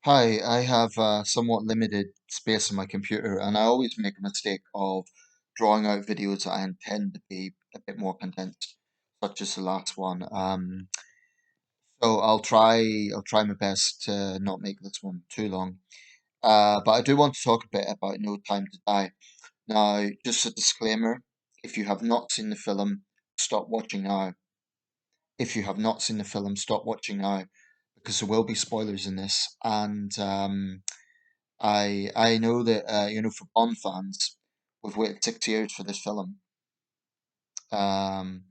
Hi, I have somewhat limited space on my computer, and I always make a mistake of drawing out videos that I intend to be a bit more condensed, such as the last one. So I'll try my best to not make this one too long. But I do want to talk a bit about No Time to Die. Now, just a disclaimer, if you have not seen the film, stop watching now. If you have not seen the film, stop watching now, because there will be spoilers in this, and I know that for Bond fans, we've waited 6 years for this film. Um,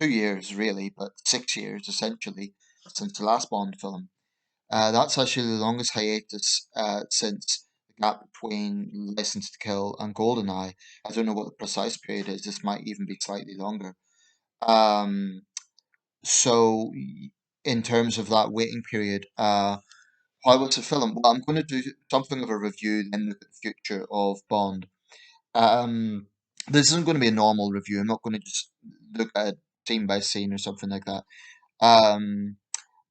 2 years really, but 6 years essentially since the last Bond film. That's actually the longest hiatus since the gap between License to Kill and GoldenEye. I don't know what the precise period is. This might even be slightly longer. Um, so in terms of that waiting period, how was the film? Well, I'm going to do something of a review, then look at the future of Bond. Um, this isn't going to be a normal review. I'm not going to just look at it scene by scene or something like that. Um,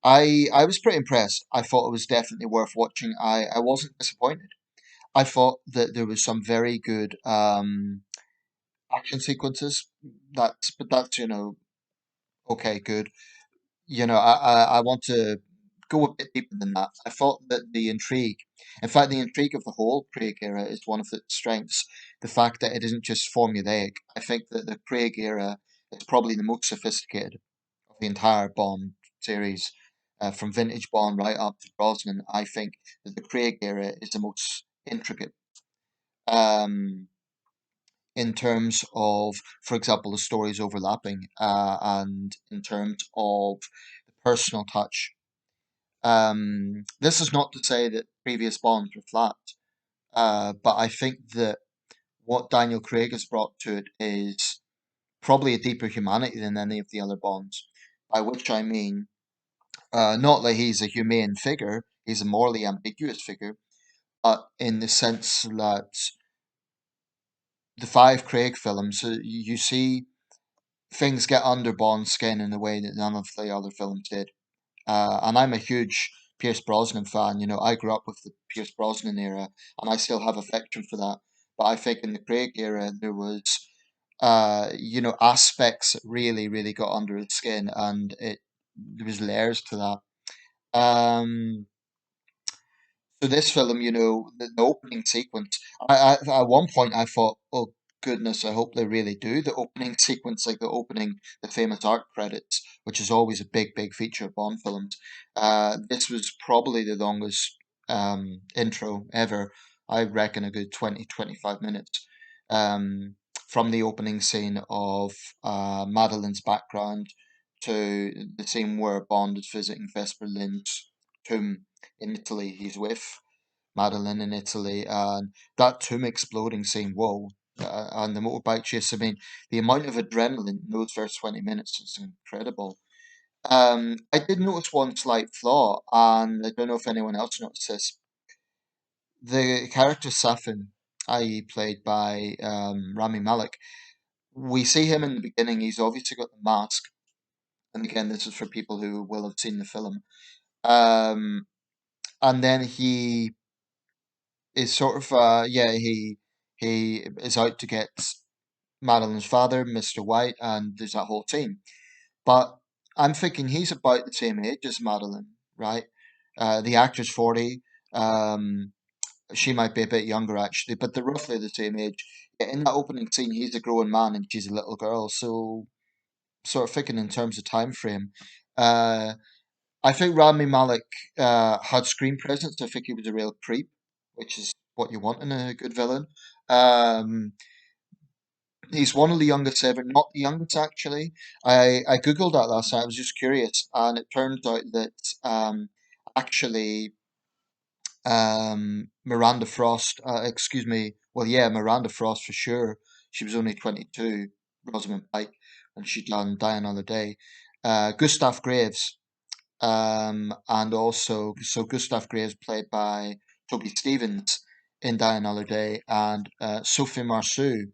I was pretty impressed. I thought it was definitely worth watching. I wasn't disappointed. I thought that there was some very good action sequences. But that's okay, good. I want to go a bit deeper than that. I thought that in fact, the intrigue of the whole Craig era is one of its strengths. The fact that it isn't just formulaic. I think that the Craig era is probably the most sophisticated of the entire Bond series, from vintage Bond right up to Brosnan. I think that the Craig era is the most intricate. Um, in terms of, for example, the stories overlapping, and in terms of the personal touch. This is not to say that previous Bonds were flat, but I think that what Daniel Craig has brought to it is probably a deeper humanity than any of the other Bonds. By which I mean, not that he's a humane figure, he's a morally ambiguous figure, but in the sense that the five Craig films, you see things get under Bond's skin in a way that none of the other films did. And I'm a huge Pierce Brosnan fan. I grew up with the Pierce Brosnan era, and I still have affection for that. But I think in the Craig era, there was, aspects that really, really got under his skin, and there was layers to that. So this film, the opening sequence, at one point I thought, oh goodness, I hope they really do the opening sequence, like the famous art credits, which is always a big, big feature of Bond films. This was probably the longest intro ever. I reckon a good 20-25 minutes. From the opening scene of Madeline's background to the scene where Bond is visiting Vesper Lynd's tomb in Italy. He's with Madeline in Italy, and that tomb exploding scene, whoa, and the motorbike chase. I mean, the amount of adrenaline in those first 20 minutes is incredible. I did notice one slight flaw, and I don't know if anyone else noticed this. The character Safin, i.e., played by Rami Malek, we see him in the beginning. He's obviously got the mask, and again, this is for people who will have seen the film. Um, and then he is sort of he is out to get Madeline's father, Mr. White, and there's that whole team. But I'm thinking he's about the same age as Madeline, right? The actor's 40. Um, she might be a bit younger actually, but they're roughly the same age. In that opening scene, he's a grown man and she's a little girl. So sort of thinking in terms of time frame. Uh, I think Rami Malek had screen presence. I think he was a real creep, which is what you want in a good villain. Um, he's one of the youngest ever, not the youngest actually. I googled that last night. I was just curious, and it turns out that actually Miranda Frost, excuse me, well yeah, Miranda Frost for sure. She was only 22. Rosamund Pike, and she done Die Another Day. Gustav Graves. And also, so Gustav Gray is played by Toby Stevens in Die Another Day, and Sophie Marceau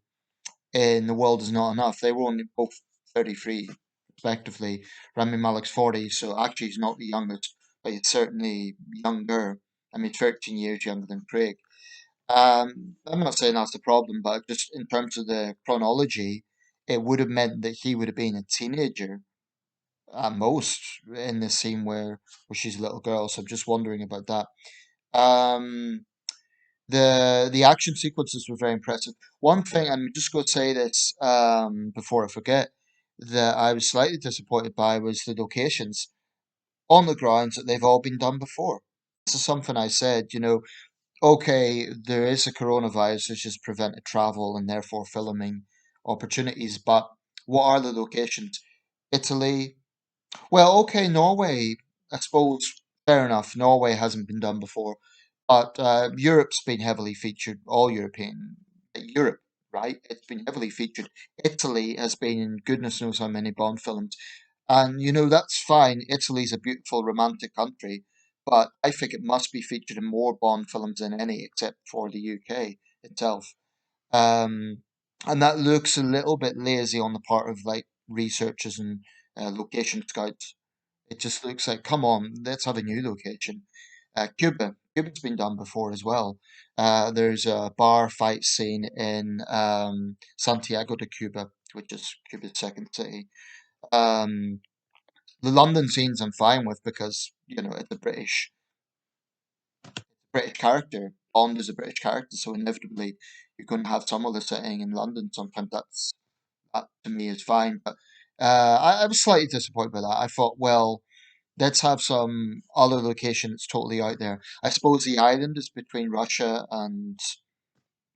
in The World Is Not Enough. They were only both 33, respectively. Rami Malek's 40, so actually he's not the youngest, but he's certainly younger. I mean, 13 years younger than Craig. I'm not saying that's the problem, but just in terms of the chronology, it would have meant that he would have been a teenager at most in this scene where she's a little girl. So I'm just wondering about that. Um, the action sequences were very impressive. One thing, I'm just going to say this before I forget, that I was slightly disappointed by was the locations on the grounds that they've all been done before. This is something I said, okay, there is a coronavirus which has prevented travel and therefore filming opportunities, but what are the locations? Italy, well, okay, Norway, I suppose, fair enough. Norway hasn't been done before, but Europe's been heavily featured, all European, Europe, right? It's been heavily featured. Italy has been in goodness knows how many Bond films. And, that's fine. Italy's a beautiful, romantic country, but I think it must be featured in more Bond films than any, except for the UK itself. Um, and that looks a little bit lazy on the part of like researchers and location scouts. It just looks like, come on, let's have a new location. Cuba. Cuba's been done before as well. There's a bar fight scene in Santiago de Cuba, which is Cuba's second city. Um, the London scenes I'm fine with because, it's a British character. Bond is a British character, so inevitably you're going to have some of the setting in London. Sometimes that to me is fine. But I was slightly disappointed by that. I thought, well, let's have some other location that's totally out there. I suppose the island is between Russia and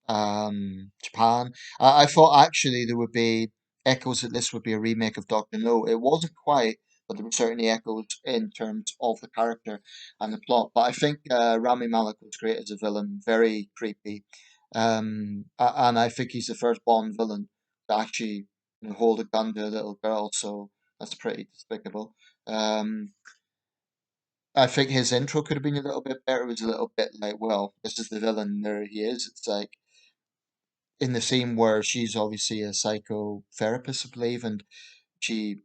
Japan. I thought actually there would be echoes that this would be a remake of Doctor No. It wasn't quite, but there were certainly echoes in terms of the character and the plot. But I think Rami Malek was great as a villain, very creepy, and I think he's the first Bond villain to actually hold a gun to a little girl. So that's pretty despicable. Um, I think his intro could have been a little bit better. It was a little bit like, well, this is the villain, there he is. It's like in the scene where she's obviously a psychotherapist, I believe, and she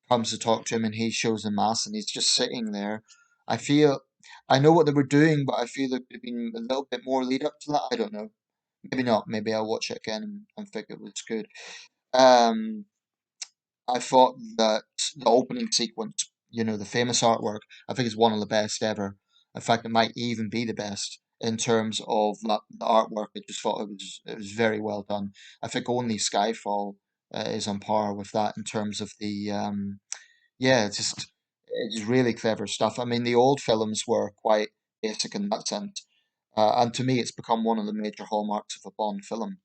comes to talk to him and he shows a mask and he's just sitting there. I feel, I know what they were doing, but I feel there could have been a little bit more lead up to that. I don't know. Maybe not. Maybe I'll watch it again and think it was good. Um, I thought that the opening sequence, the famous artwork, I think is one of the best ever. In fact, it might even be the best in terms of the artwork. I just thought it was very well done. I think only Skyfall is on par with that in terms of the yeah, it's really clever stuff. I mean, the old films were quite basic in that sense, and to me, it's become one of the major hallmarks of a Bond film.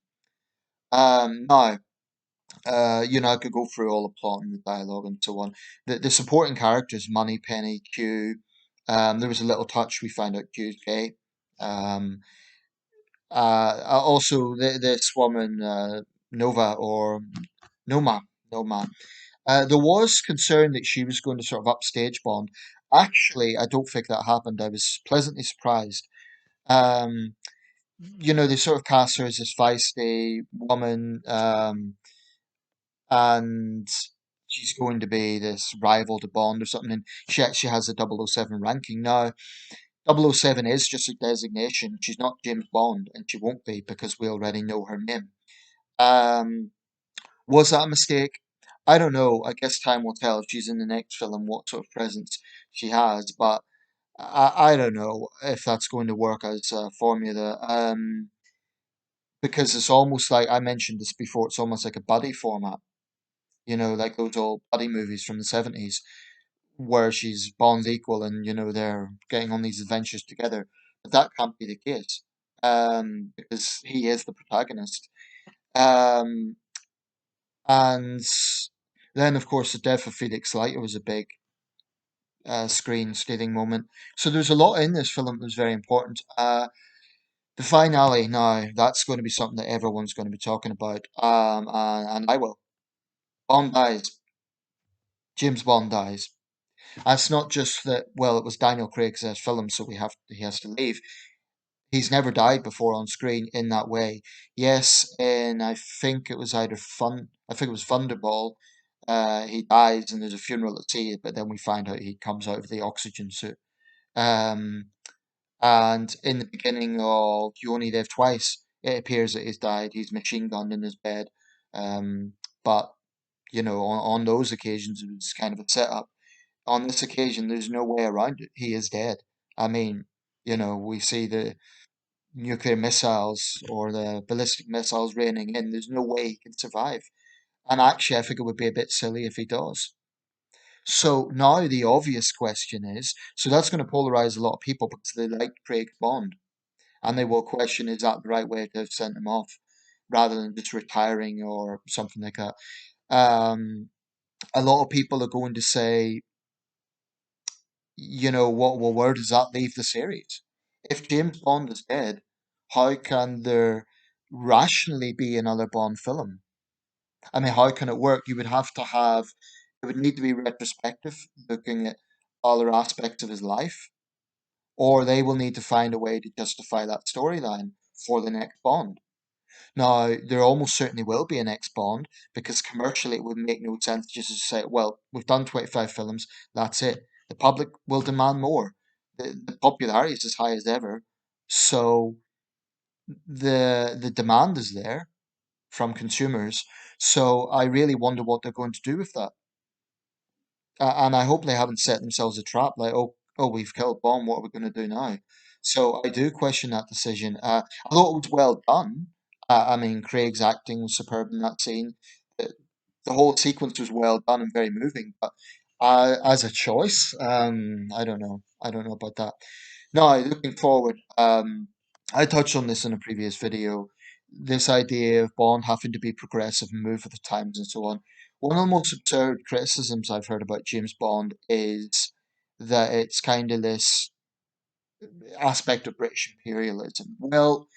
Now. I could go through all the plot and the dialogue and so on. The supporting characters, Moneypenny, Q. There was a little touch we find out Q's gay. Um, Also, this woman, Nova or Noma, Noma. There was concern that she was going to sort of upstage Bond. Actually, I don't think that happened. I was pleasantly surprised. Um, they sort of cast her as this feisty woman. And she's going to be this rival to Bond or something, and she actually has a 007 ranking. Now, 007 is just a designation. She's not James Bond, and she won't be because we already know her name. Um, was that a mistake? I don't know. I guess time will tell if she's in the next film what sort of presence she has, but I don't know if that's going to work as a formula. Because it's almost like I mentioned this before, it's almost like a buddy format, like those old buddy movies from the 70s where she's Bond's equal and, they're getting on these adventures together. But that can't be the case because he is the protagonist. Um, and then, of course, the death of Felix Leiter was a big screen stealing moment. So there's a lot in this film that was very important. The finale now, that's going to be something that everyone's going to be talking about. And I will. Bond dies. James Bond dies. And it's not just that, well, it was Daniel Craig's film, so he has to leave. He's never died before on screen in that way. Yes, and I think it was I think it was Thunderball. He dies and there's a funeral at sea, but then we find out he comes out of the oxygen suit. Um, And in the beginning of You Only Live Twice, it appears that he's died. He's machine gunned in his bed. But on those occasions, it was kind of a setup. On this occasion, there's no way around it. He is dead. I mean, we see the nuclear missiles or the ballistic missiles raining in. There's no way he can survive. And actually, I think it would be a bit silly if he does. So now the obvious question is, so that's going to polarize a lot of people because they like Craig Bond, and they will question, is that the right way to have sent him off rather than just retiring or something like that. Um, a lot of people are going to say, what, well, where does that leave the series? If James Bond is dead, how can there rationally be another Bond film? I mean, how can it work? You would have to have, it would need to be retrospective, looking at other aspects of his life, or they will need to find a way to justify that storyline for the next Bond. Now, there almost certainly will be a next Bond because commercially it would make no sense just to say, well, we've done 25 films, that's it. The public will demand more. The popularity is as high as ever. So the demand is there from consumers. So I really wonder what they're going to do with that. And I hope they haven't set themselves a trap like, oh, we've killed Bond, what are we going to do now? So I do question that decision. I thought it was well done. I mean, Craig's acting was superb in that scene. The, the whole sequence was well done and very moving. But as a choice, I don't know. I don't know about that. No, looking forward. I touched on this in a previous video. This idea of Bond having to be progressive and move with the times and so on. One of the most absurd criticisms I've heard about James Bond is that it's kind of this aspect of British imperialism. Well,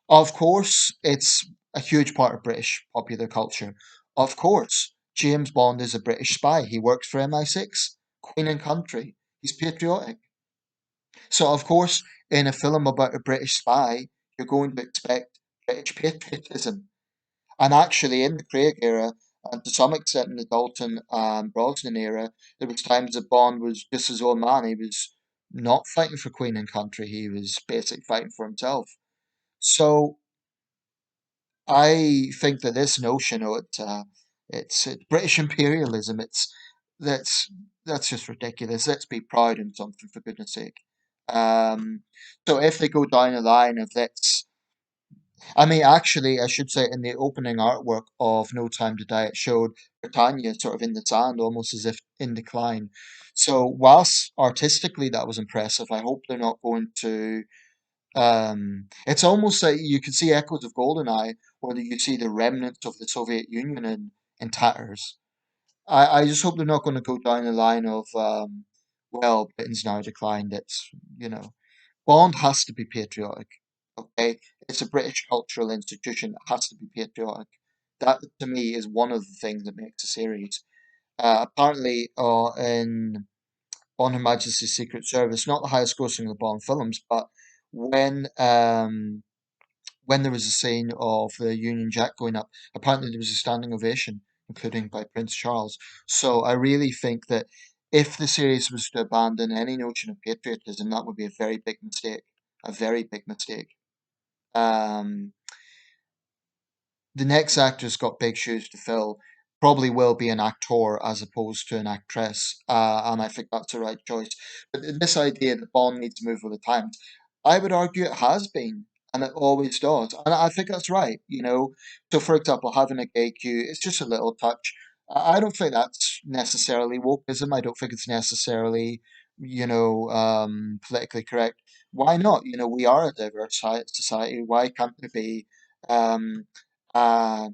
of course, it's a huge part of British popular culture. Of course, James Bond is a British spy. He works for MI6, Queen and Country. He's patriotic. So, of course, in a film about a British spy, you're going to expect British patriotism. And actually, in the Craig era, and to some extent in the Dalton and Brosnan era, there was times that Bond was just his own man. He was not fighting for Queen and Country. He was basically fighting for himself. So I think that this notion of it's British imperialism. That's that's just ridiculous. Let's be proud in something for goodness sake. Um, so if they go down a line of let's I mean, actually, I should say in the opening artwork of No Time to Die, it showed Britannia sort of in the sand, almost as if in decline. So, whilst artistically that was impressive, I hope they're not going to. It's almost like you can see echoes of GoldenEye, where you see the remnants of the Soviet Union in tatters. I just hope they're not going to go down the line of, well, Britain's now declined. You know, Bond has to be patriotic. Okay, it's a British cultural institution. It has to be patriotic. That to me is one of the things that makes a series. Apparently, in On Her Majesty's Secret Service, not the highest grossing of the Bond films, but when when there was a scene of the Union Jack going up, apparently there was a standing ovation, including by Prince Charles. So I really think that if the series was to abandon any notion of patriotism, that would be a very big mistake. A very big mistake. Um, the next actor's got big shoes to fill. Probably will be an actor as opposed to an actress, and I think that's the right choice. But this idea that Bond needs to move with the times, I would argue it has been, and it always does, and I think that's right. So for example, having a gay Q, it's just a little touch. I don't think that's necessarily wokeism. I don't think it's necessarily, politically correct. Why not? We are a diverse society. Why can't there be? Um, uh,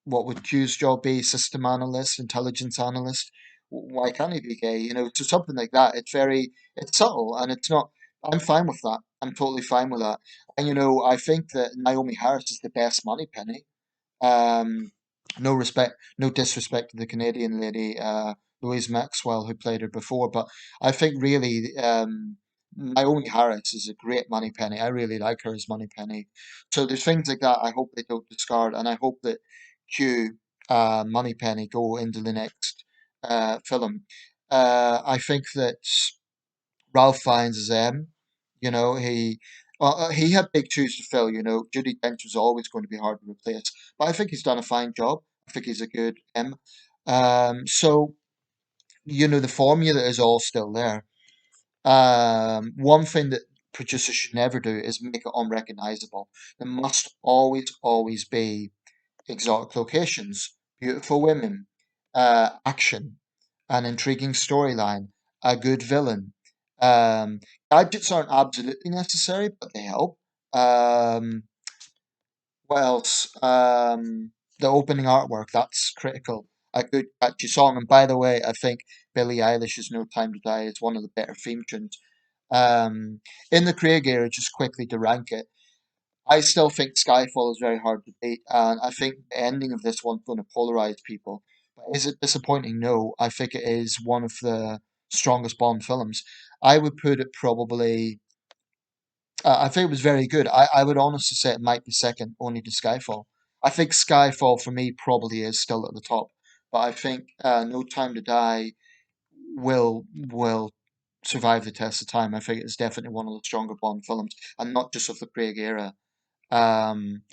what would Q's job be? System analyst, intelligence analyst. Why can't he be gay? To something like that. It's subtle, and it's not. I'm fine with that. I'm totally fine with that. And I think that Naomi Harris is the best money penny. Um, no disrespect to the Canadian lady, Louise Maxwell, who played her before, but I think really Naomi Harris is a great Moneypenny. I really like her as Moneypenny. So there's things like that I hope they don't discard, and I hope that Q, Moneypenny go into the next film. I think that Ralph Fiennes as M. You know, he had big shoes to fill. You know, Judi Dench was always going to be hard to replace, but I think he's done a fine job. I think he's a good M. So you know, the formula is all still there. One thing that producers should never do is make it unrecognizable. There must always be exotic locations, beautiful women, action, an intriguing storyline, a good villain. Um, Gadgets aren't absolutely necessary, but they help. Um, what else? The opening artwork, that's critical. A good catchy song. And by the way, I think Billie Eilish's No Time to Die is one of the better theme tunes. Um, in the Craig era, just quickly to rank it, I still think Skyfall is very hard to beat, and I think the ending of this one's going to polarize people. But is it disappointing? No, I think it is one of the strongest Bond films. I would put it probably. I think it was very good. I would honestly say it might be second only to Skyfall. I think Skyfall for me probably is still at the top, but I think No Time to Die will survive the test of time. I think it's definitely one of the stronger Bond films, and not just of the Craig era. Um,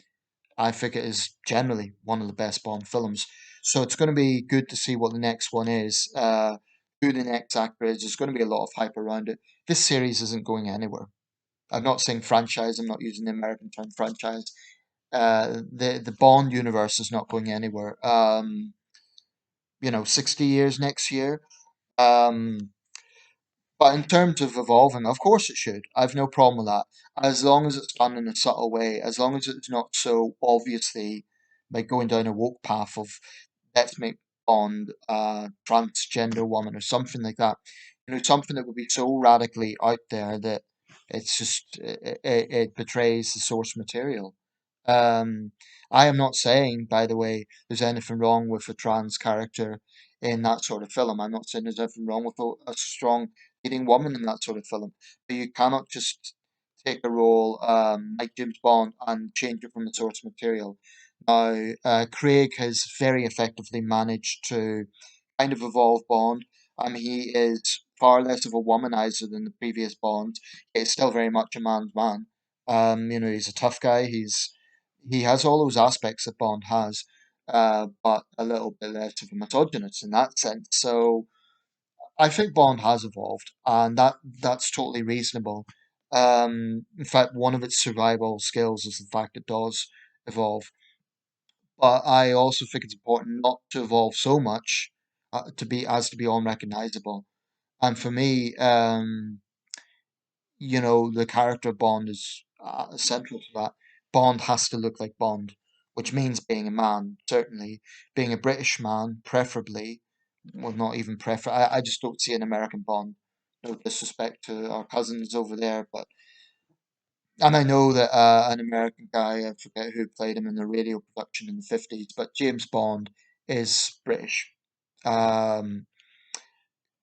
I think it is generally one of the best Bond films. So it's going to be good to see what the next one is. Who the next actor is. There's going to be a lot of hype around it. This series isn't going anywhere. I'm not saying franchise. I'm not using the American term franchise. The Bond universe is not going anywhere. 60 years next year. Um, But in terms of evolving, of course it should. I've no problem with that. As long as it's done in a subtle way, as long as it's not so obviously like going down a woke path of let's make Bond a transgender woman or something like that. You know, something that would be so radically out there that it's just it betrays the source material. Um, I am not saying, by the way, there's anything wrong with a trans character in that sort of film. I'm not saying there's anything wrong with a strong leading woman in that sort of film. But you cannot just take a role like James Bond and change it from the source material. Now, Craig has very effectively managed to kind of evolve Bond. He is far less of a womanizer than the previous Bond. He's still very much a man's man. He's a tough guy. He has all those aspects that Bond has, but a little bit less of a misogynist in that sense. So I think Bond has evolved, and that's totally reasonable. In fact, one of its survival skills is the fact it does evolve. But I also think it's important not to evolve so much to be unrecognizable. And for me, the character Bond is central to that. Bond has to look like Bond, which means being a man, certainly. Being a British man, preferably. Well, not even prefer. I just don't see an American Bond. No disrespect to our cousins over there, but. And I know that an American guy, I forget who played him in the radio production in the 50s, but James Bond is British. Um,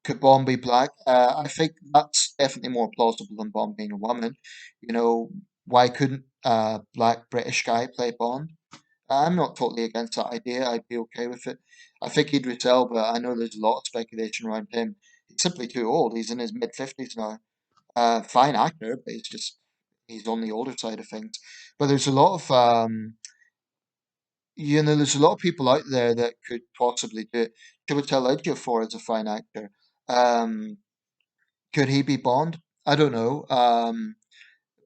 could Bond be black? I think that's definitely more plausible than Bond being a woman. You know, why couldn't a black British guy play Bond? I'm not totally against that idea. I'd be okay with it. I think Idris Elba, I know there's a lot of speculation around him. He's simply too old. He's in his mid 50s now. Fine actor, but he's on the older side of things. But there's a lot of people out there that could possibly do it. Chiwetel Ejiofor is a fine actor. Um, could he be Bond? I don't know.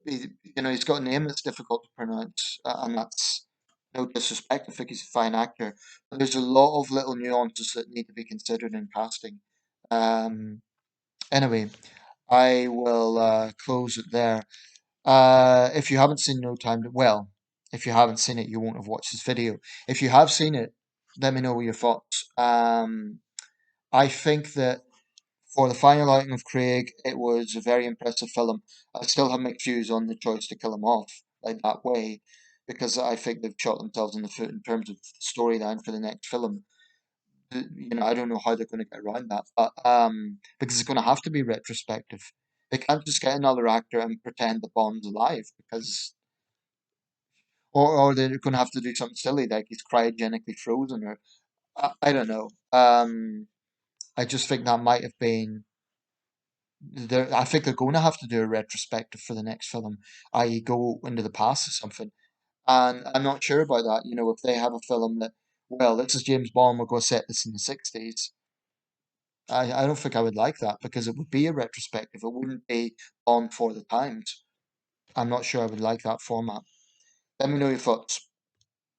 He's got a name that's difficult to pronounce, and that's no disrespect. I think he's a fine actor, but there's a lot of little nuances that need to be considered in casting. Um, anyway, I will close it there. If you haven't seen No Time to, well, if you haven't seen it, you won't have watched this video. If you have seen it, let me know your thoughts. I think that for the final outing of Craig, it was a very impressive film. I still have mixed views on the choice to kill him off like that way, because I think they've shot themselves in the foot in terms of storyline for the next film. I don't know how they're going to get around that, but because it's going to have to be retrospective. They can't just get another actor and pretend the Bond's alive because or they're going to have to do something silly like he's cryogenically frozen or I don't know. I just think that might have been I think they're going to have to do a retrospective for the next film, i.e., go into the past or something. And I'm not sure about that. You know, if they have a film that, well, this is James Bond, we're going to set this in the 60s. I don't think I would like that because it would be a retrospective. It wouldn't be on for the times. I'm not sure I would like that format. Let me know your thoughts.